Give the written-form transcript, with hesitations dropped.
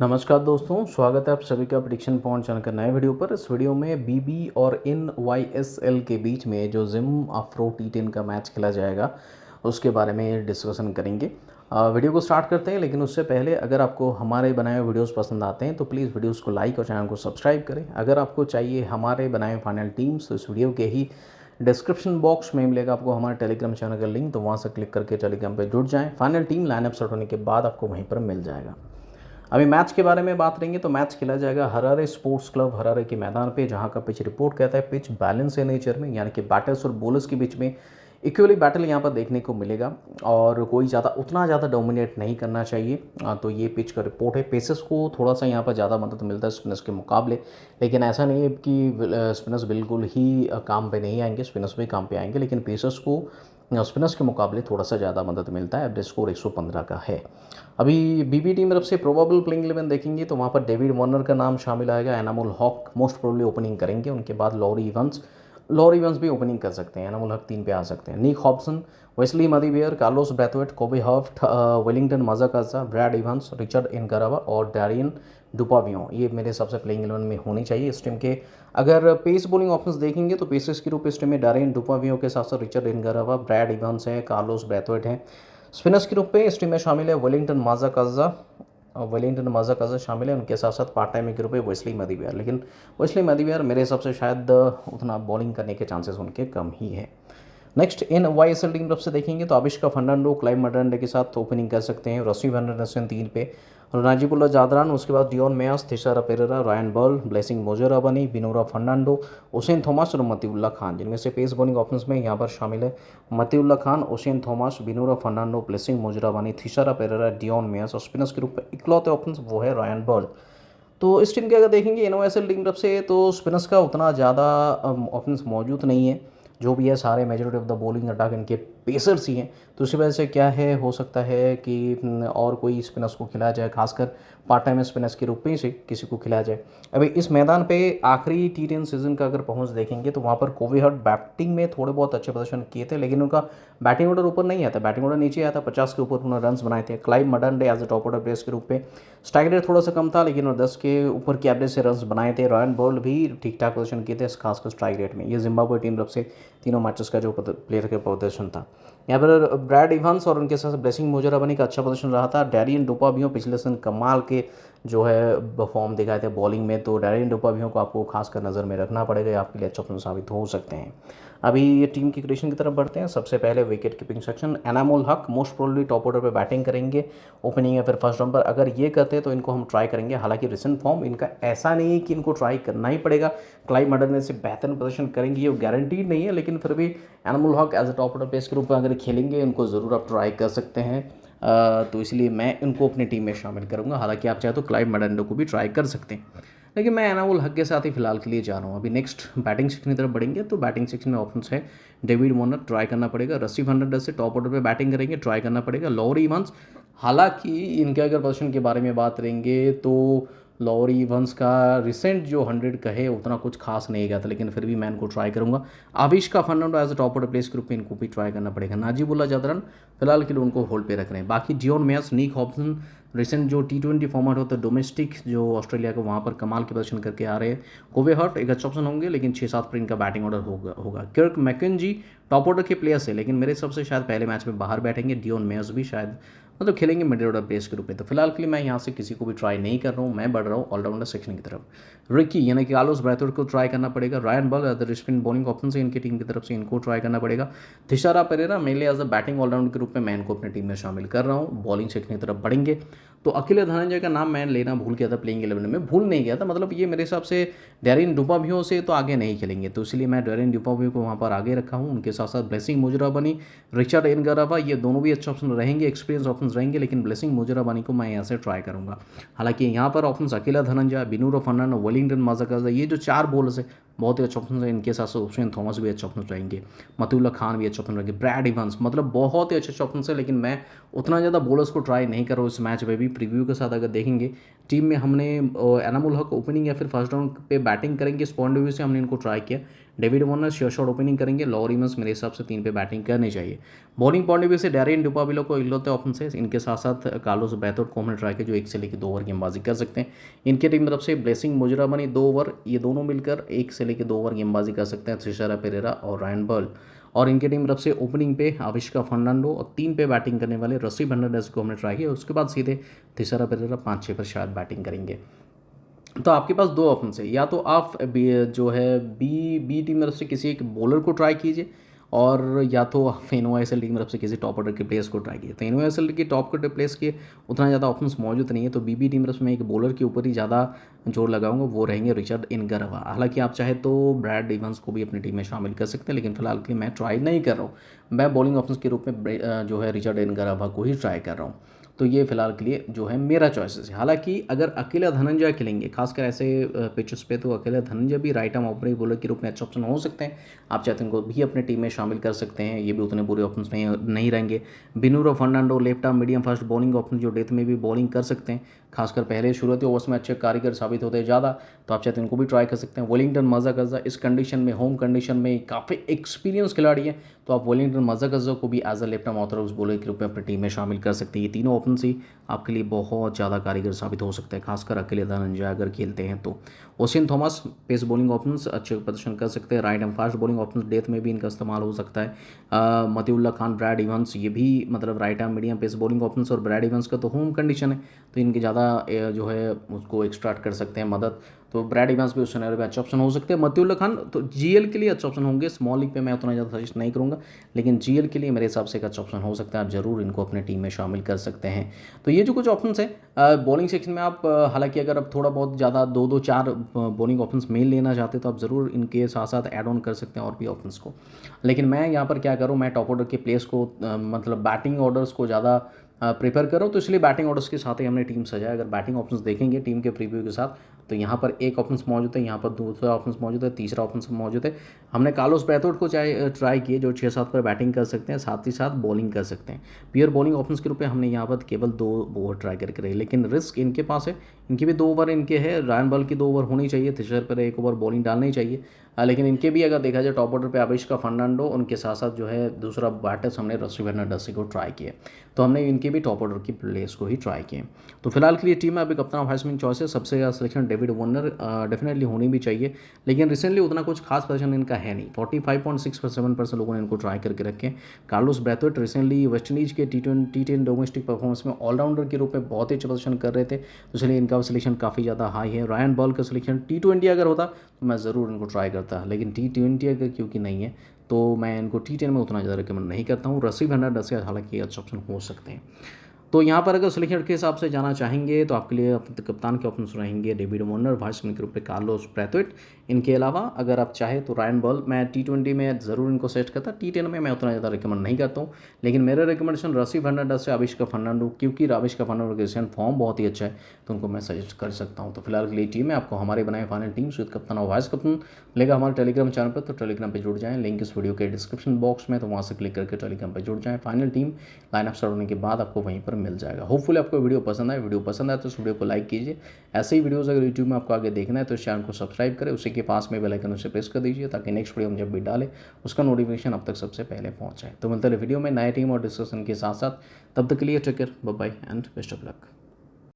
नमस्कार दोस्तों, स्वागत है आप सभी का प्रेडिक्शन पॉइंट चैनल के नए वीडियो पर। इस वीडियो में बीबी और इन वाईएसएल के बीच में जो जिम अफ्रो टी10 का मैच खेला जाएगा उसके बारे में डिस्कशन करेंगे। वीडियो को स्टार्ट करते हैं, लेकिन उससे पहले अगर आपको हमारे बनाए हुए वीडियोस पसंद आते हैं तो प्लीज़ वीडियोस को लाइक और चैनल को सब्सक्राइब करें। अगर आपको चाहिए हमारे बनाए हुए फाइनल टीम्स तो इस वीडियो के ही डिस्क्रिप्शन बॉक्स में मिलेगा आपको हमारे टेलीग्राम चैनल का लिंक, तो वहाँ से क्लिक करके टेलीग्राम पर जुड़ जाएँ। फाइनल टीम लाइनअप सेट होने के बाद आपको वहीं पर मिल जाएगा। अभी मैच के बारे में बात करेंगे तो मैच खेला जाएगा हरारे स्पोर्ट्स क्लब हरारे के मैदान पे, जहां का पिच रिपोर्ट कहता है पिच बैलेंस है नेचर में, यानी कि बैटर्स और बॉलर्स के बीच में इक्वली बैटल यहां पर देखने को मिलेगा और कोई उतना ज़्यादा डोमिनेट नहीं करना चाहिए। तो ये पिच का रिपोर्ट है। पेसर्स को थोड़ा सा यहाँ पर ज़्यादा मदद मिलता है स्पिनर्स के मुकाबले, लेकिन ऐसा नहीं है कि स्पिनर्स बिल्कुल ही काम पे नहीं आएंगे, स्पिनर्स भी काम पे आएंगे, लेकिन पेसर्स को स्पिनर्स के मुकाबले थोड़ा सा ज़्यादा मदद मिलता है। एवरेज स्कोर 115 का है। अभी बीबी टीम तरफ से प्रोबेबल प्लेइंग 11 देखेंगे तो वहाँ पर डेविड वार्नर का नाम शामिल आएगा। Anamul Haque most probably opening करेंगे, उनके बाद लॉरी इवंस भी ओपनिंग कर सकते हैं। एनामुल हक 3 पे आ सकते हैं। निक हॉब्सन, वेस्ली मदीवियर, कार्लोस ब्रैथवेट, कोबी हर्फ्ट, वेलिंगटन मजाकाजा, ब्रैड इवंस, रिचर्ड इनगरावा और डैरियन डुपावियो, ये मेरे सबसे प्लेइंग 11 में होनी चाहिए इस टीम के। अगर पेस बॉलिंग ऑप्शंस देखेंगे तो पेसर्स के रूप इस टीम में डैरियन डुपावियो के साथ साथ रिचर्ड इनगरावा, ब्रैड इवंस है, कार्लोस ब्रैथवेट हैं। स्पिनर्स के रूप में इस टीम में शामिल है वेलिंगटन माजाकाजा शामिल है, उनके साथ साथ पार्ट टाइम के रूप में वेस्ली मदीवियर, लेकिन वेस्ली मदीवियर मेरे हिसाब से शायद उतना बॉलिंग करने के चांसेस उनके कम ही है। नेक्स्ट इन वाईएसएल टीम तरफ से देखेंगे तो आविष्का फर्नांडो क्लाइव मर्डेंडे के साथ ओपनिंग कर सकते हैं। रसी वैंडरसन 3 पे, नाजिबुल्ला जादरान, उसके बाद Dion Myers, Thisara Perera, Ryan Burl, Blessing Muzarabani, Binura Fernando, Hussain Thomas और मतीउल्ला खान, जिनमें से पेस बॉलिंग ऑप्शंस में यहाँ पर शामिल है Matiullah Khan, Hussain Thomas, Binura Fernando, Blessing Muzarabani, Thisara Perera, Dion Myers और स्पिनर्स के रूप में इकलौते ऑप्शन वो है रायन बर्ल। तो इस टीम के अगर देखेंगे एनओएसएल टीम तरफ से तो स्पिनर्स का उतना ज़्यादा ऑप्शंस मौजूद नहीं है। जो भी है सारे majority of the bowling attack इनके पेसर्स ही हैं, तो इसी वजह से क्या है हो सकता है कि और कोई स्पिनर्स को खिलाया जाए, खासकर पार्ट टाइम स्पिनर्स के रूप में से किसी को खिलाया जाए। अभी इस मैदान पे आखिरी टी10 सीजन का अगर पहुंच देखेंगे तो वहाँ पर कोवी हर्ट बैटिंग में थोड़े बहुत अच्छे प्रदर्शन किए थे, लेकिन उनका बैटिंग ऑर्डर ऊपर नहीं आता, बैटिंग ऑर्डर नीचे आया था। 50 के ऊपर उन्होंने रन्स बनाए थे। Clive Madande as a top order players के रूप में स्ट्राइक रेट थोड़ा सा कम था, लेकिन 10 के ऊपर की एवरेज से रन्स बनाए थे। रायन बॉल भी ठीक ठाक प्रदर्शन किए थे, खासकर स्ट्राइक रेट में। ये जिम्बाब्वे टीम तरफ से तीनों मैचेस का जो प्लेयर का प्रदर्शन था। यहाँ पर ब्रैड इवंस और उनके साथ ब्लेसिंग मोजराबानी का अच्छा प्रदर्शन रहा था। डैरियन डुपावियो पिछले सीजन कमाल के जो है फॉर्म दिखाए थे बॉलिंग में, तो डैरियन डुपावियो को आपको खासकर नज़र में रखना पड़ेगा, आपके लिए अच्छा ऑप्शन साबित हो सकते हैं। अभी ये टीम की क्रिएशन की तरफ बढ़ते हैं। सबसे पहले विकेट कीपिंग सेक्शन, एनामुल हक मोस्ट प्रोबेबली टॉप ऑर्डर पे बैटिंग करेंगे, ओपनिंग या फिर फर्स्ट राउंड पर। अगर ये करते हैं तो इनको हम ट्राई करेंगे, हालांकि रिसेंट फॉर्म इनका ऐसा नहीं है कि इनको ट्राई करना ही पड़ेगा। क्लाइव मर्डेंडे से बेहतर प्रदर्शन करेंगे ये गारंटीड नहीं है, लेकिन फिर भी Anamul Haque as a top order players के रूप में अगर खेलेंगे उनको ज़रूर आप ट्राई कर सकते हैं। तो इसलिए मैं इनको अपनी टीम में शामिल करूंगा। हालांकि आप चाहे तो क्लाइव मर्डेंडे को भी ट्राई कर सकते हैं, लेकिन मैं एनामुल हक के साथ ही फिलहाल के लिए जा रहा हूँ। अभी नेक्स्ट बैटिंग सेक्शन की तरफ बढ़ेंगे तो बैटिंग सेक्शन में ऑप्शंस है डेविड वार्नर, ट्राई करना पड़ेगा। रसी वैंडरसन से टॉप ऑर्डर पे बैटिंग करेंगे, ट्राई करना पड़ेगा। लॉरी इवंस, हालांकि इनके अगर प्रदर्शन के बारे में बात करेंगे तो लॉरी इवंस का रिसेंट जो 100 का है उतना कुछ खास नहीं गया था, लेकिन फिर भी मैं इनको ट्राई करूंगा। Avishka Fernando as a top order place group में इनको भी ट्राई करना पड़ेगा। नाजिबुल्ला जादरान फिलहाल के लिए उनको होल्ड पे रख रहे हैं। बाकी डियोन मेयास, निक हॉब्सन, रिसेंट जो T20 फॉर्मेट होता है डोमेस्टिक जो ऑस्ट्रेलिया का, वहाँ पर कमाल के प्रदर्शन करके आ रहे हैं। कोवे हर्ट एक अच्छा ऑप्शन होंगे, लेकिन 6-7 पर इनका बैटिंग ऑर्डर होगा। किर्क मैकेंजी टॉप ऑर्डर के प्लेयर्स है, लेकिन मेरे सबसे शायद पहले मैच में बाहर बैठेंगे। डियोन मेयर्स भी शायद मतलब खेलेंगे मिडिल ऑर्डर प्लेयर्स के रूप में। तो फिलहाल के लिए मैं यहाँ से किसी को भी ट्राई नहीं कर रहा हूँ, मैं बढ़ रहा हूँ ऑलराउंडर सेक्शन की तरफ। रिकी यानी कि कार्लोस ब्रैथवेट को ट्राई करना पड़ेगा। Ryan ball other spin bowling option से इनकी टीम की तरफ से इनको ट्राई करना पड़ेगा। Thisara Perera mainly as a batting allrounder के रूप में मैं इनको अपनी टीम में शामिल कर रहा हूँ। बॉलिंग सेक्शन की तरफ बढ़ेंगे तो अखिल धनंजय का नाम मैं लेना भूल गया था, प्लेइंग 11 में भूल नहीं गया था, मतलब ये मेरे हिसाब से डैरियन डुपावियो से तो आगे नहीं खेलेंगे, तो इसलिए मैं डैरियन डुपावियो को वहाँ पर आगे रखा हूँ। उनके साथ साथ ब्लेसिंग मोजराबानी, रिचर्ड इनगरावा, ये दोनों भी अच्छे ऑप्शन रहेंगे, एक्सपीरियंस ऑप्शन रहेंगे, लेकिन ब्लेसिंग मोजराबानी को मैं यहाँ से ट्राई करूँगा। हालांकि यहाँ पर ऑप्शन अकेला धनंजय, बिनूरो फर्नांडो, वेलिंगटन माजाकाजा, ये जो 4 बॉलर्स है बहुत ही अच्छे ऑप्शन है। इनके साथ साथ हुसैन थॉमस भी अच्छे ऑप्शन रहेंगे, मतीउल्ला खान भी अच्छे ऑप्शन रहेंगे, ब्रैड इवंस, मतलब बहुत ही अच्छे ऑप्शन है, लेकिन मैं उतना ज़्यादा बॉलर्स को ट्राई नहीं कर रहा हूँ इस मैच में भी। प्रीव्यू के साथ अगर देखेंगे, टीम में हमने एनामुल हक ओपनिंग या फिर फर्स्ट राउंड पे बैटिंग करेंगे, इस पॉइंट ऑफ व्यू से हमने इनको ट्राई किया। David Warner sure shot opening करेंगे, लॉरी इवंस मेरे हिसाब से 3 पे बैटिंग करनी चाहिए। बॉलिंग पॉइंट ऑफ व्यू से डैरियन डुपाबिलो को इकलौते ऑप्शन से, इनके साथ साथ कार्लोस बैथोर्ट को हमने ट्राई किया जो 1 से लेकर 2 ओवर गेंदबाजी कर सकते हैं। इनके टीम तरफ से ब्लेसिंग मुजराबनी 2 ओवर, ये दोनों मिलकर 1 से लेकर 2 ओवर गेंदबाजी कर सकते हैं, थ्रिशरा पेरेरा और रायन बर्ल। और इनके टीम तरफ से ओपनिंग पे आविष्का फर्नांडो और 3 पे बैटिंग करने वाले रसी फर्नांडिस को हमने ट्राई किया। उसके बाद सीधे थ्रिशरा पेरेरा 5-6 पर शायद बैटिंग करेंगे। तो आपके पास 2 ऑप्शन है, या तो आप जो है बी टीम तरफ से किसी एक बॉलर को ट्राई कीजिए, और या तो आप NOSL टीम तरफ से किसी टॉप ऑर्डर के प्लेयर्स को ट्राई किए। तो NOSL की टॉप ऑर्डर प्लेयर्स के उतना ज़्यादा ऑप्शंस मौजूद नहीं है, तो BB टीम तरफ से मैं एक बॉलर के ऊपर ही ज़्यादा जोर लगाऊंगा, वो रहेंगे रिचर्ड इनगरवा। हालांकि आप चाहे तो ब्रैड इवंस को भी अपनी टीम में शामिल कर सकते हैं, लेकिन फिलहाल के लिए मैं ट्राई नहीं कर रहा हूँ। मैं बॉलिंग ऑप्शन के रूप में जो है रिचर्ड इनगरवा को ही ट्राई कर रहा हूँ। तो ये फिलहाल के लिए जो है मेरा चॉइसेस है। हालांकि अगर अकेला धनंजय खेलेंगे, खासकर ऐसे पिचेस पे, तो अकेला धनंजय भी राइट आर्म ओपनिंग बॉलर के रूप में अच्छा ऑप्शन हो सकते हैं। आप चाहते हैं उनको भी अपने टीम में शामिल कर सकते हैं, ये भी उतने बुरे ऑप्शन नहीं रहेंगे। Binura Fernando left arm medium fast bowling option जो डेथ में भी बॉलिंग कर सकते हैं, खासकर पहले शुरुआती ओवर्स में अच्छे कारीगर साबित होते हैं ज़्यादा, तो आप चाहते हैं उनको भी ट्राई कर सकते हैं। वेलिंगटन मजाकजा इस कंडीशन में, होम कंडीशन में काफ़ी एक्सपीरियंस खिलाड़ी है, तो आप वेलिंगटन मजाकजा को भी as a left arm orthodox bowler के रूप में अपनी टीम में शामिल कर सकते हैं। ये तीनों ऑप्शन ही आपके लिए बहुत ज़्यादा कारीगर साबित हो सकते हैं, खासकर अकेले धनंजय अगर खेलते हैं तो। ओसिन थॉमस पेस बॉलिंग ऑप्शन अच्छे प्रदर्शन कर सकते हैं, right and fast bowling option death में भी इनका इस्तेमाल हो सकता है। मतीउल्लाह खान, ब्रैड इवंस, ये भी मतलब right arm medium pace bowling option, और ब्रैड इवंस का तो होम कंडीशन है, तो इनकी ज़्यादा जो है उसको एक्सट्रैक्ट कर सकते हैं मदद, तो ब्रैड इवंस भी उस सिनेरियो में अच्छा ऑप्शन हो सकते हैं। मतीउल्लाह खान तो GL के लिए अच्छा ऑप्शन होंगे, स्मॉल लीग पे मैं उतना ज़्यादा सजेस्ट नहीं करूँगा, लेकिन GL के लिए मेरे हिसाब से एक अच्छा ऑप्शन हो सकता है, आप जरूर इनको अपने टीम में शामिल कर सकते हैं। तो ये जो कुछ ऑप्शन है बॉलिंग सेक्शन में, आप हालांकि अगर आप थोड़ा बहुत ज़्यादा 2-4 बॉलिंग ऑप्शंस मेल लेना चाहते हैं तो आप ज़रूर इनके साथ साथ ऐड ऑन कर सकते हैं और भी ऑप्शंस को। लेकिन मैं यहाँ पर क्या करूँ, मैं टॉप ऑर्डर के प्लेयर्स को मतलब बैटिंग ऑर्डर्स को ज़्यादा प्रेफर करो, तो इसलिए बैटिंग ऑर्डर्स के साथ ही हमने टीम सजाया। अगर बैटिंग ऑप्शंस देखेंगे टीम के प्रीव्यू के साथ, तो यहाँ पर एक ऑप्शंस मौजूद है, यहाँ पर दूसरा ऑप्शंस मौजूद है, तीसरा ऑप्शंस मौजूद है। हमने कार्लोस बैथोर्ट को ट्राई किए जो 6-7 पर बैटिंग कर सकते हैं, साथ ही साथ बॉलिंग कर सकते हैं। प्योर बॉलिंग ऑप्शंस के रूप में हमने यहाँ पर केवल 2 ओवर ट्राई करके रहे, लेकिन रिस्क इनके पास है, इनके भी 2 ओवर इनके है, रायन बर्ल की 2 ओवर होनी चाहिए, थ्रिशर पर 1 ओवर बॉलिंग डालनी चाहिए। लेकिन इनके भी अगर देखा जाए टॉप ऑर्डर पे आविष्का फर्नांडो, उनके साथ साथ जो है दूसरा बैटर्स हमने रसी फर्नांडिस को ट्राई किए, तो हमने इनके भी टॉप ऑर्डर की प्लेयर्स को ही ट्राई किए। तो फिलहाल के लिए टीम में अभी कप्तान वाइस मैन चॉइस है, सबसे ज़्यादा सिलेक्शन डेविड वार्नर डेफिनेटली होनी भी चाहिए, लेकिन रिसेंटली उतना कुछ खास प्रदर्शन इनका है नहीं। 45.67% लोगों ने इनको ट्राई करके रखे। कार्लोस बैथोर्ट रिसेंटली वेस्ट इंडीज के T10 डोमेस्टिक परफॉर्मेंस में ऑलराउंडर के रूप में बहुत ही अच्छा प्रदर्शन कर रहे थे, तो इसलिए इनका सिलेक्शन काफ़ी ज़्यादा हाई है। रायन बर्ल का सिलेक्शन T20 अगर होता तो मैं ज़रूर इनको ट्राई करता, लेकिन T20 अगर क्योंकि नहीं है तो मैं इनको T10 में उतना ज़्यादा रिकमेंड नहीं करता हूँ। रसी फर्नांडिस हालांकि अच्छे ऑप्शन हो सकते हैं। तो यहाँ पर अगर सिलेक्शन के हिसाब से जाना चाहेंगे तो आपके लिए कप्तान के ऑप्शंस रहेंगे डेविड वार्नर, वाइस मैन के रूप में कार्लोस बैथोर्ट। इनके अलावा अगर आप चाहे तो रायन बर्ल, मैं T20 में ज़रूर इनको सेट करता, T10 में मैं उतना ज़्यादा रिकमेंड नहीं करता हूँ, लेकिन मेरा रिकमेंडेशन रसी फर्नांडिस से आविष्का फर्नांडो, क्योंकि आविष्का फर्नांडो का रिसेंट फॉर्म बहुत ही अच्छा है, तो उनको मैं सजेस्ट कर सकता हूँ। तो फिलहाल के लिए टीम है आपको हमारे बनाए फाइनल टीम विद कप्तान और वाइस कप्तान लेगा हमारे टेलीग्राम चैनल पर, तो टेलीग्राम पर जुड़ जाएँ, लिंक इस वीडियो के डिस्क्रिप्शन बॉक्स में, तो वहाँ से क्लिक करके टेलीग्राम पर जुड़ जाएँ। फाइनल टीम लाइनअप स्टार्ट होने के बाद आपको वहीं पर मिल जाएगा। होपफुली आपको वीडियो पसंद आए तो इस वीडियो को लाइक कीजिए। ऐसे ही वीडियोस अगर यूट्यूब में आपको आगे देखना है तो इस चैनल को सब्सक्राइब करें, उसी के पास में बेल आइकन उसे प्रेस कर दीजिए ताकि नेक्स्ट वीडियो हम जब भी डालें उसका नोटिफिकेशन अब तक सबसे पहले पहुंच जाए। तो मिलते हैं वीडियो में नए टीम और डिस्कशन के साथ साथ, तब तक के लिए take care, bye bye and best of luck.